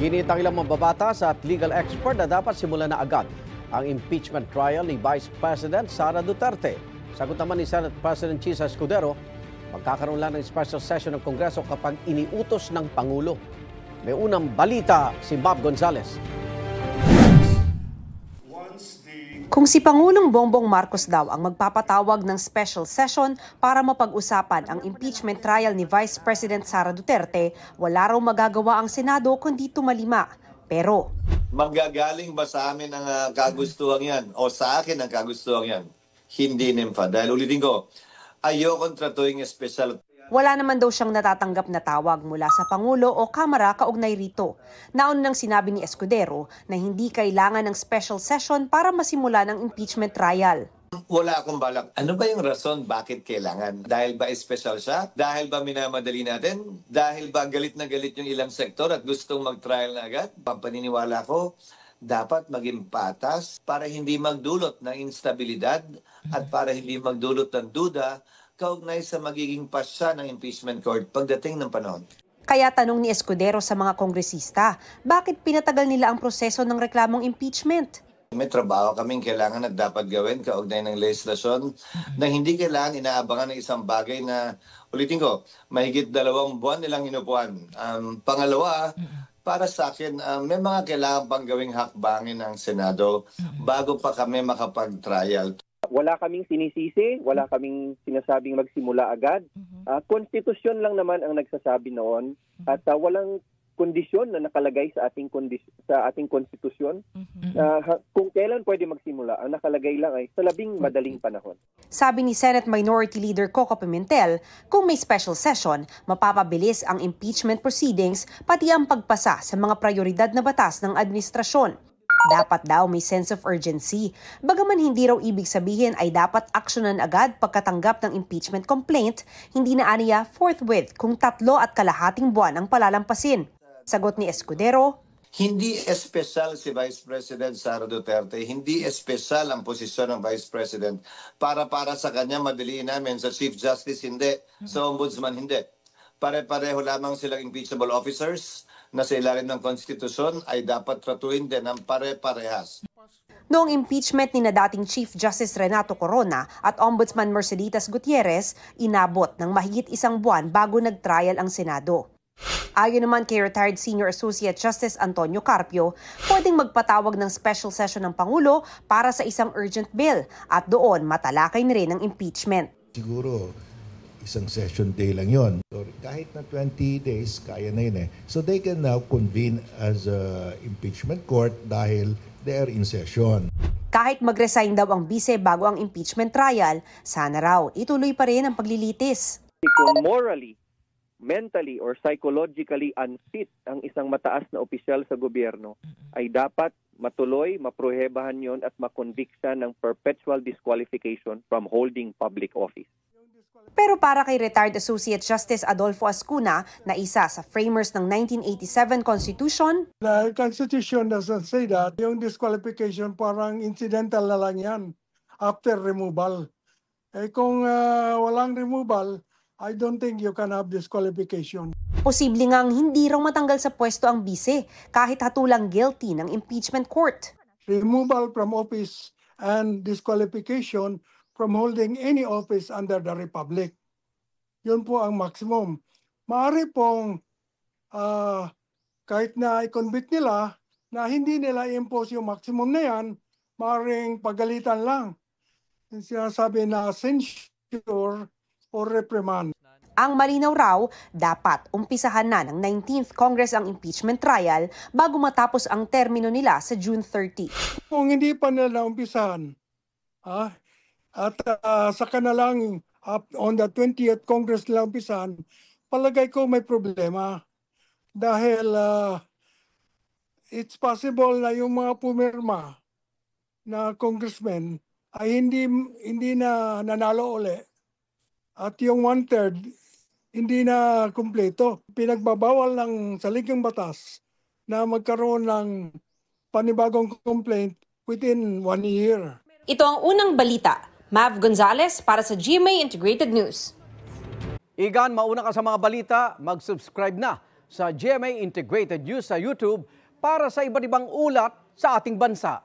Ginit ang ilang mababatas at legal expert na dapat simulan na agad ang impeachment trial ni Vice President Sara Duterte. Sagot naman ni Senate President Chisa Escudero, magkakaroon lang ng special session ng Kongreso kapag iniutos ng Pangulo. May unang balita si Bob Gonzales. Kung si Pangulong Bongbong Marcos daw ang magpapatawag ng special session para mapag-usapan ang impeachment trial ni Vice President Sara Duterte, wala raw magagawa ang Senado kundi tumalima. Pero manggagaling ba sa amin ang kagustuhan yan o sa akin ang kagustuhan yan? Hindi, Nympha. Dahil ulitin ko, ayokong tratuing special. wala naman daw siyang natatanggap na tawag mula sa Pangulo o Kamara kaugnay rito. Nauna nang sinabi ni Escudero na hindi kailangan ng special session para masimula ng impeachment trial. Wala akong balak. Ano ba yung rason bakit kailangan? Dahil ba special siya? Dahil ba minamadali natin? Dahil ba galit na galit yung ilang sektor at gustong mag-trial na agad? Paniniwala ko, dapat maging patas para hindi magdulot ng instabilidad at para hindi magdulot ng duda kaugnay sa magiging pasya ng impeachment court pagdating ng panahon. Kaya tanong ni Escudero sa mga kongresista, bakit pinatagal nila ang proseso ng reklamong impeachment? May trabaho kaming kailangan at dapat gawin kaugnay ng legislasyon na hindi kailangan inaabangan ng isang bagay na, ulitin ko, mahigit 2 buwan nilang inupuan. Pangalawa, para sa akin, may mga kailangan pang gawing hakbangin ng Senado bago pa kami makapag-trial. Wala kaming sinisisi, wala kaming sinasabing magsimula agad. Konstitusyon lang naman ang nagsasabi noon at walang kondisyon na nakalagay sa ating konstitusyon. Kung kailan pwede magsimula, ang nakalagay lang ay sa labing madaling panahon. Sabi ni Senate Minority Leader Coco Pimentel, kung may special session, mapapabilis ang impeachment proceedings pati ang pagpasa sa mga prioridad na batas ng administrasyon. Dapat daw may sense of urgency. Bagaman hindi raw ibig sabihin ay dapat aksyonan agad pagkatanggap ng impeachment complaint, hindi na aniya forthwith kung 3.5 buwan ang palalampasin. Sagot ni Escudero, hindi espesyal si Vice President Sara Duterte, hindi espesyal ang posisyon ng Vice President para sa kanya madaliin namin, sa Chief Justice hindi, sa Ombudsman hindi. Pare-pareho lamang silang impeachable officers na sa ilalim ng konstitusyon ay dapat tratuin din ng pare-parehas. Noong impeachment ni na dating Chief Justice Renato Corona at Ombudsman Merceditas Gutierrez, inabot ng mahigit 1 buwan bago nag-trial ang Senado. Ayon naman kay retired Senior Associate Justice Antonio Carpio, pwedeng magpatawag ng special session ng Pangulo para sa isang urgent bill at doon matalakay na rin ang impeachment. Siguro isang session day lang yon. So, kahit na 20 days, kaya na yun eh. So they can now convene as a impeachment court dahil they are in session. Kahit mag-resign daw ang bise bago ang impeachment trial, sana raw ituloy pa rin ang paglilitis. Kung morally, mentally or psychologically unfit ang isang mataas na opisyal sa gobyerno, ay dapat matuloy, maprohebahan yon at makonvict siya ng perpetual disqualification from holding public office. Pero para kay retired Associate Justice Adolfo Ascuna, na isa sa framers ng 1987 Constitution, the Constitution doesn't say that. Yung disqualification parang incidental na lang yan after removal. Kung walang removal, I don't think you can have disqualification. posible ngang hindi raw matanggal sa pwesto ang bise kahit hatulang guilty ng impeachment court. Removal from office and disqualification from holding any office under the Republic. Yun po ang maximum. Maaari pong kahit na i-convict nila na hindi nila i-impose yung maximum na yan, maaaring pagalitan lang. Yung sinasabi na censure or reprimand. Ang malinaw raw, dapat umpisahan na ng 19th Congress ang impeachment trial bago matapos ang termino nila sa June 30. Kung hindi pa nila umpisahan, at saka na lang on the 20th Congress nila umpisahan, palagay ko may problema. Dahil it's possible na yung mga pumirma na congressmen ay hindi na nanalo uli. At yung 1/3, hindi na kumpleto. Pinagbabawal ng saligang batas na magkaroon ng panibagong complaint within 1 year. Ito ang unang balita. Mav Gonzales para sa GMA Integrated News. Igan, mauna ka sa mga balita, mag-subscribe na sa GMA Integrated News sa YouTube para sa iba't ibang ulat sa ating bansa.